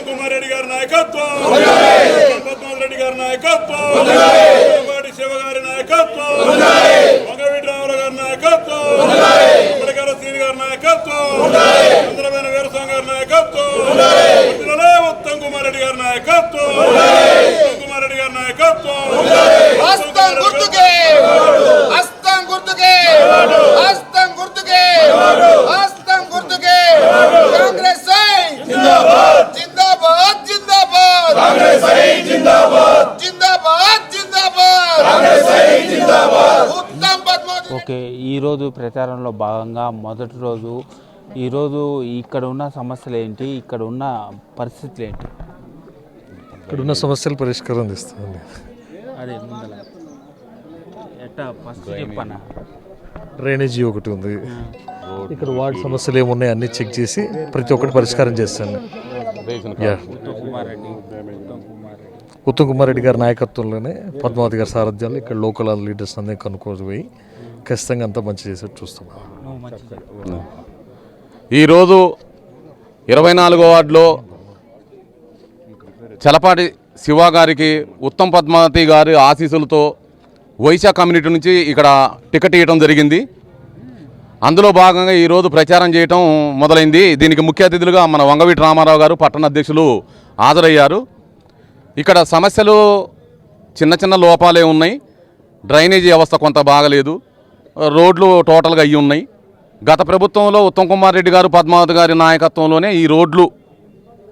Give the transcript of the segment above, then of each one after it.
కుమారెడ్డి గారి నాయకత్వం, పద్మావతి గారి నాయకత్వం, శివ గారి నాయకత్వం, వంగవీటి రామారావు గారి నాయకత్వం, ఇప్పటికాల శ్రీని గారి నాయకత్వం, చంద్రబాబు వీరస్వామి గారి నాయకత్వం, ఉత్తమ్ కుమార్ రెడ్డి గారి నాయకత్వం, ఉత్తమ్ కుమార్ రెడ్డి గారి నాయకత్వం, ఓకే, ఈరోజు ప్రచారంలో భాగంగా మొదటి రోజు ఈరోజు ఇక్కడ ఉన్న సమస్యలు ఏంటి, ఇక్కడ ఉన్న పరిస్థితులు ఏంటి? ఇక్కడ ఉన్న సమస్యలు పరిష్కారం తెస్తుంది. అదే ముందల ఎట్టా ఫస్ట్ చెప్పనా, డ్రైనేజీ ఒకటి ఉంది, ఇక్కడ వార్డు సమస్యలు ఏమున్నాయి అన్నీ చెక్ చేసి ప్రతి ఒక్కటి పరిష్కారం చేస్తాను. ఉత్తమ్ కుమార్ రెడ్డి గారి నాయకత్వంలోనే పద్మావతి గారి సారథ్యంలో ఇక్కడ లోకల్ లీడర్స్ అందరినీ కనుక్కొని పోయి ఖచ్చితంగా అంతా మంచి చేసేట్టు చూస్తాం. ఈరోజు 24వ వార్డులో చలపాటి శివ గారికి ఉత్తమ్ పద్మావతి గారి ఆశీస్సులతో వైశ్య కమ్యూనిటీ నుంచి ఇక్కడ టికెట్ ఇవ్వడం జరిగింది. అందులో భాగంగా ఈరోజు ప్రచారం చేయటం మొదలైంది. దీనికి ముఖ్య అతిథులుగా మన వంగవీటి రామారావు గారు పట్టణ అధ్యక్షులు హాజరయ్యారు. ఇక్కడ సమస్యలు చిన్న చిన్న లోపాలే ఉన్నాయి. డ్రైనేజీ వ్యవస్థ కొంత బాగలేదు, రోడ్లు టోటల్గా అయ్యి ఉన్నాయి. గత ప్రభుత్వంలో ఉత్తమ్ కుమార్ రెడ్డి గారు పద్మావతి గారి నాయకత్వంలోనే ఈ రోడ్లు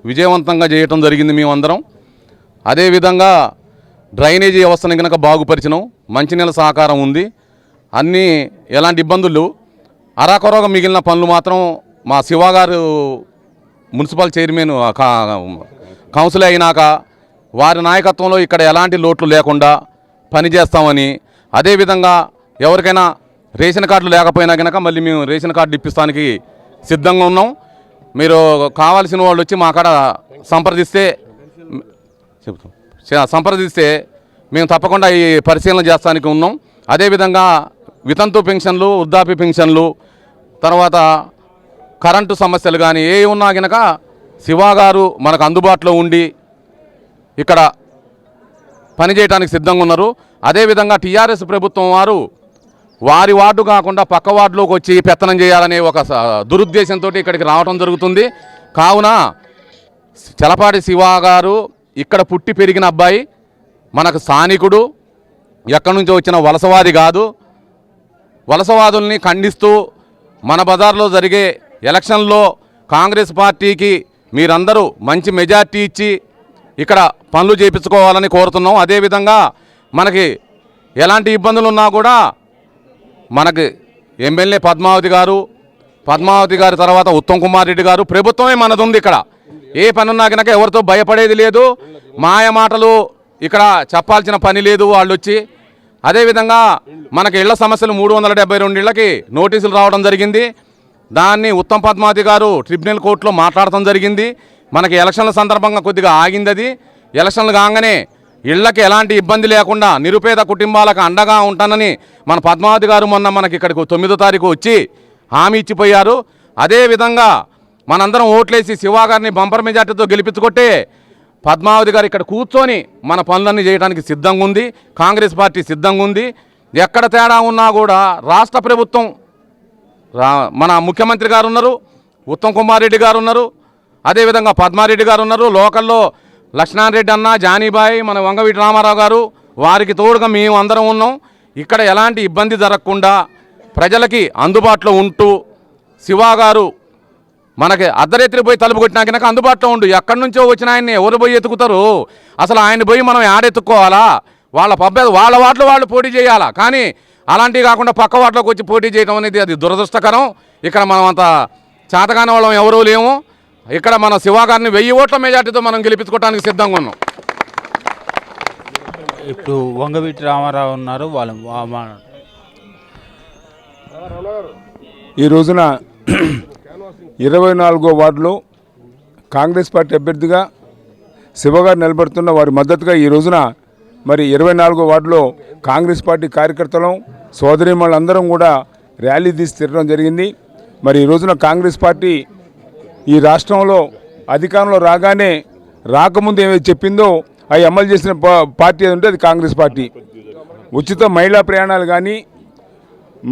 విజయవంతంగా చేయటం జరిగింది మేమందరం. అదేవిధంగా డ్రైనేజీ వ్యవస్థను కనుక బాగుపరిచినాం, మంచినీళ్ళ సహకారం ఉంది, అన్నీ ఎలాంటి ఇబ్బందులు అరాకొరగా మిగిలిన పనులు మాత్రం మా శివ గారు మున్సిపల్ చైర్మన్ కౌన్సిల్ అయినాక వారి నాయకత్వంలో ఇక్కడ ఎలాంటి లోట్లు లేకుండా పనిచేస్తామని, అదేవిధంగా ఎవరికైనా రేషన్ కార్డులు లేకపోయినా కనుక మళ్ళీ మేము రేషన్ కార్డు ఇప్పిస్తానికి సిద్ధంగా ఉన్నాం. మీరు కావాల్సిన వాళ్ళు వచ్చి మా కాడ సంప్రదిస్తే మేము తప్పకుండా ఈ పరిశీలన చేస్తానికి ఉన్నాం. అదేవిధంగా వితంతు పెన్షన్లు, వృద్ధాప్య పెన్షన్లు, తర్వాత కరెంటు సమస్యలు కానీ ఏ ఉన్నా కనుక శివ గారు మనకు అందుబాటులో ఉండి ఇక్కడ పనిచేయడానికి సిద్ధంగా ఉన్నారు. అదేవిధంగా టీఆర్ఎస్ ప్రభుత్వం వారి వార్డు కాకుండా పక్క వార్డులోకి వచ్చి పెత్తనం చేయాలనే ఒక దురుద్దేశంతో ఇక్కడికి రావడం జరుగుతుంది. కావున చలపాటి శివ గారు ఇక్కడ పుట్టి పెరిగిన అబ్బాయి, మనకు స్థానికుడు, ఎక్కడి నుంచో వచ్చిన వలసవాది కాదు. వలసవాదుల్ని ఖండిస్తూ మన బజార్లో జరిగే ఎలక్షన్లో కాంగ్రెస్ పార్టీకి మీరందరూ మంచి మెజార్టీ ఇచ్చి ఇక్కడ పనులు చేయించుకోవాలని కోరుతున్నాం. అదేవిధంగా మనకి ఎలాంటి ఇబ్బందులు ఉన్నా కూడా మనకి ఎమ్మెల్యే పద్మావతి గారి తర్వాత ఉత్తమ్ కుమార్ రెడ్డి గారు, ప్రభుత్వమే మనది ఉంది. ఇక్కడ ఏ పని ఉన్నా కనుక ఎవరితో భయపడేది లేదు, మాయ మాటలు ఇక్కడ చెప్పాల్సిన పని లేదు వాళ్ళు వచ్చి. అదేవిధంగా మనకి ఇళ్ల సమస్యలు 372 ఇళ్లకి నోటీసులు రావడం జరిగింది. దాన్ని ఉత్తమ్ పద్మావతి గారు ట్రిబ్యునల్ కోర్టులో మాట్లాడటం జరిగింది. మనకి ఎలక్షన్ల సందర్భంగా కొద్దిగా ఆగింది. అది ఎలక్షన్లు కాగానే ఇళ్లకి ఎలాంటి ఇబ్బంది లేకుండా నిరుపేద కుటుంబాలకు అండగా ఉంటానని మన పద్మావతి గారు మొన్న మనకి ఇక్కడికి 9వ తారీఖు వచ్చి హామీ ఇచ్చిపోయారు. అదేవిధంగా మనందరం ఓట్లేసి శివ గారిని బంపర్ మెజార్టీతో గెలిపించుకొట్టే పద్మావతి గారు ఇక్కడ కూర్చొని మన పనులన్నీ చేయడానికి సిద్ధంగా ఉంది. కాంగ్రెస్ పార్టీ సిద్ధంగా ఉంది. ఎక్కడ తేడా ఉన్నా కూడా రాష్ట్ర ప్రభుత్వం, మన ముఖ్యమంత్రి గారు ఉన్నారు, ఉత్తమ్ కుమార్ రెడ్డి గారు ఉన్నారు, అదేవిధంగా పద్మారెడ్డి గారు ఉన్నారు, లోకల్లో లక్ష్మణ్ రెడ్డి అన్న, జానీబాయి, మన వంగవీటి రామారావు గారు, వారికి తోడుగా మేము అందరం ఉన్నాం. ఇక్కడ ఎలాంటి ఇబ్బంది జరగకుండా ప్రజలకి అందుబాటులో ఉంటూ శివ గారు మనకి అర్ధరాత్రి పోయి తలుపు కొట్టినా కనుక అందుబాటులో ఉండు. ఎక్కడి నుంచో వచ్చిన ఆయన్ని ఎవరు పోయి ఎత్తుకుతారు? అసలు ఆయన పోయి మనం ఆడెత్తుకోవాలా? వాళ్ళ వాటిలో వాళ్ళు పోటీ చేయాలా? కానీ అలాంటివి కాకుండా పక్క వాటిలోకి వచ్చి పోటీ చేయడం అనేది అది దురదృష్టకరం. ఇక్కడ మనం అంత చేతగాని వాళ్ళం ఎవరూ లేము. ఇక్కడ మన శివ గారిని 1000 ఓట్ల మెజార్టీతో మనం గెలిపించుకోవడానికి సిద్ధంగా ఉన్నాం. ఇప్పుడు వంగవీటి రామారావు ఉన్నారు, వాళ్ళు ఈ రోజున 24వ వార్డులో కాంగ్రెస్ పార్టీ అభ్యర్థిగా శివగారు నిలబడుతున్న వారి మద్దతుగా ఈ రోజున మరి 24వ వార్డులో కాంగ్రెస్ పార్టీ కార్యకర్తలం సోదరీమణులందరం కూడా ర్యాలీ తీసి తిరగడం జరిగింది. మరి ఈ రోజున కాంగ్రెస్ పార్టీ ఈ రాష్ట్రంలో అధికారంలో రాకముందు ఏమైతే చెప్పిందో అవి అమలు చేసిన పార్టీ ఏది ఉంటే అది కాంగ్రెస్ పార్టీ. ఉచిత మహిళా ప్రయాణాలు కానీ,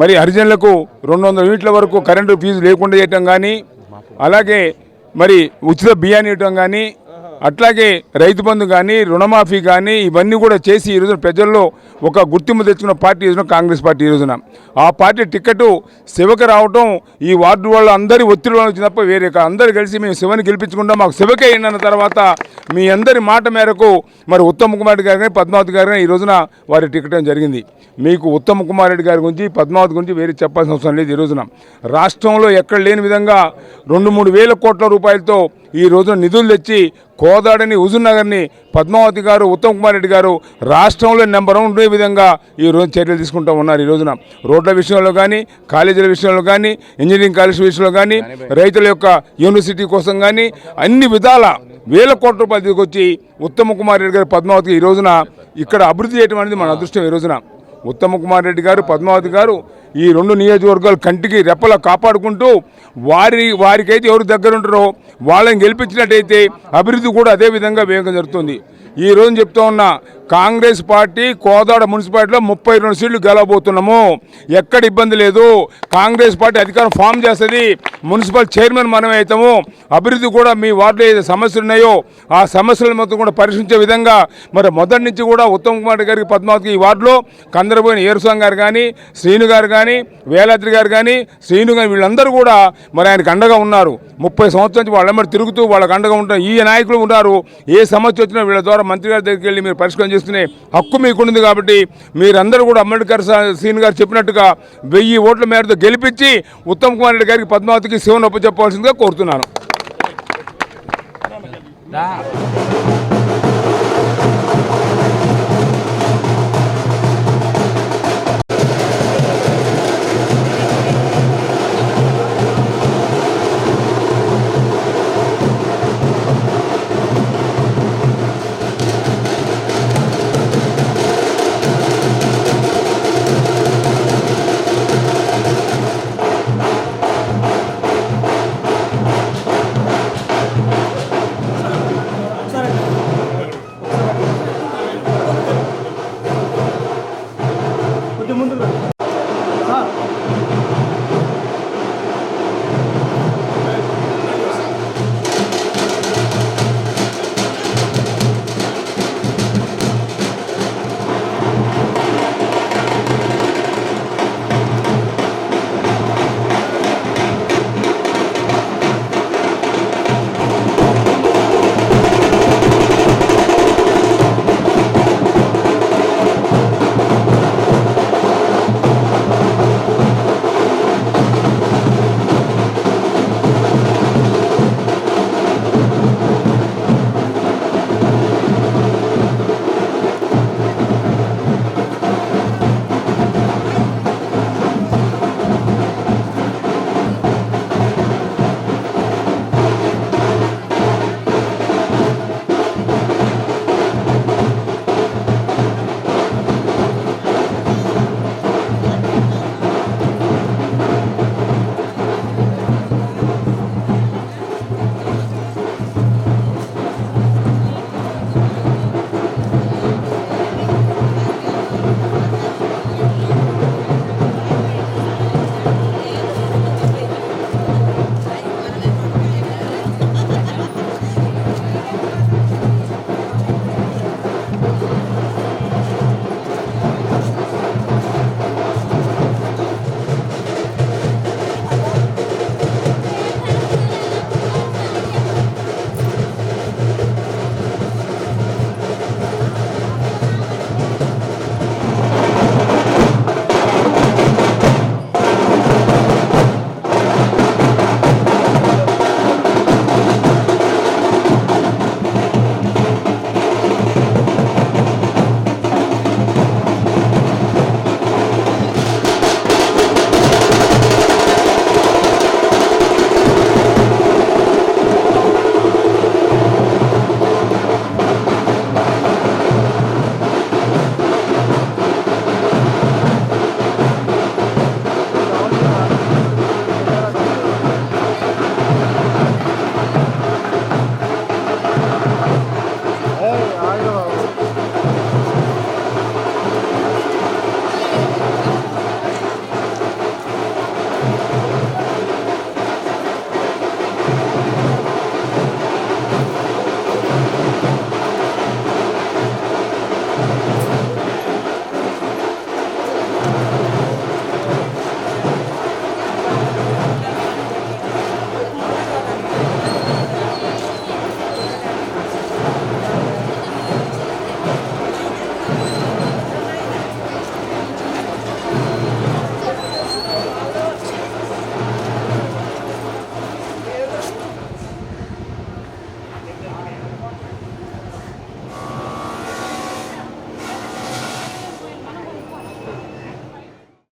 మరి హరిజనులకు 200 యూనిట్ల వరకు కరెంటు ఫీజు లేకుండా చేయటం కానీ, అలాగే మరి ఉచిత బియ్యాన్ని ఇవ్వటం కానీ, అట్లాగే రైతు బంధు కానీ, రుణమాఫీ కానీ ఇవన్నీ కూడా చేసి ఈ రోజున ప్రజల్లో ఒక గుర్తింపు తెచ్చుకున్న పార్టీ ఈ రోజున కాంగ్రెస్ పార్టీ. ఈ రోజున ఆ పార్టీ టికెట్ శివకి రావటం ఈ వార్డు వాళ్ళు అందరి ఒత్తిడి వల్ల వచ్చిన తప్ప వేరే అందరూ కలిసి మేము శివని గెలిపించుకుంటాం, మాకు శివకే అన్న తర్వాత మీ అందరి మాట మేరకు మరి ఉత్తమ్ కుమార్ రెడ్డి గారు కానీ పద్మావతి గారు కానీ ఈ రోజున వారి టికెట్ జరిగింది. మీకు ఉత్తమ్ కుమార్ రెడ్డి గారి గురించి పద్మావతి గురించి వేరే చెప్పాల్సిన అవసరం లేదు. ఈ రోజున రాష్ట్రంలో ఎక్కడ లేని విధంగా 2-3 వేల కోట్ల రూపాయలతో ఈ రోజున నిధులు తెచ్చి కోదాడని హుజూర్నగర్ని పద్మావతి గారు ఉత్తమ్ కుమార్ రెడ్డి గారు రాష్ట్రంలో నెంబర్ 1 ఉండే విధంగా ఈ రోజు చర్యలు తీసుకుంటూ ఉన్నారు. ఈ రోజున రోడ్ల విషయంలో కానీ, కాలేజీల విషయంలో కానీ, ఇంజనీరింగ్ కాలేజ్ విషయంలో కానీ, రైతుల యొక్క యూనివర్సిటీ కోసం కానీ అన్ని విధాల వేల కోట్ల రూపాయలు తీసుకొచ్చి ఉత్తమ్ కుమార్ రెడ్డి గారు పద్మావతికి ఈ రోజున ఇక్కడ అభివృద్ధి చేయడం అనేది మన అదృష్టం. ఈ రోజున ఉత్తమ్ కుమార్ రెడ్డి గారు పద్మావతి గారు ఈ 2 నియోజకవర్గాలు కంటికి రెప్పలా కాపాడుకుంటూ వారికైతే ఎవరు దగ్గర ఉంటారో వాళ్ళని గెలిపించినట్టయితే అభివృద్ధి కూడా అదే విధంగా వేగంగా జరుగుతుంది. ఈ రోజు చెప్తా ఉన్నా కాంగ్రెస్ పార్టీ కోదాడ మున్సిపాలిటీలో 32 సీట్లు గెలవబోతున్నాము. ఎక్కడ ఇబ్బంది లేదు. కాంగ్రెస్ పార్టీ అధికారం ఫామ్ చేస్తుంది. మున్సిపల్ చైర్మన్ మనమే అవుతాము. అభివృద్ధి కూడా మీ వార్డులో ఏదైతే సమస్యలు ఉన్నాయో ఆ సమస్యల మొత్తం కూడా పరిశీలించే విధంగా మరి మొదటి నుంచి కూడా ఉత్తమ్ కుమార్ గారికి పద్మావతికి ఈ వార్డులో కందరబోయిన ఏరుస్వామి గారు కానీ, శ్రీను గారు కానీ, వేలాద్రి గారు కానీ, శ్రీను కానీ వీళ్ళందరూ కూడా మరి ఆయనకు అండగా ఉన్నారు. 30 సంవత్సరాల నుంచి వాళ్ళ తిరుగుతూ వాళ్ళకి అండగా ఉంటారు. ఈ నాయకులు ఉన్నారు. ఏ సమస్య వచ్చినా వీళ్ళ ద్వారా మంత్రి గారి దగ్గరికి వెళ్ళి మీరు పరిష్కారం చేసుకునే హక్కు మీకుంది. కాబట్టి మీరందరూ కూడా అంబేద్కర్ శ్రీను గారు చెప్పినట్టుగా 1000 ఓట్ల మేరతో గెలిపించి ఉత్తమ్ కుమార్ రెడ్డి గారికి పద్మావతికి శివను ఒప్పచెప్పవలసిందిగా కోరుతున్నాను. ముందు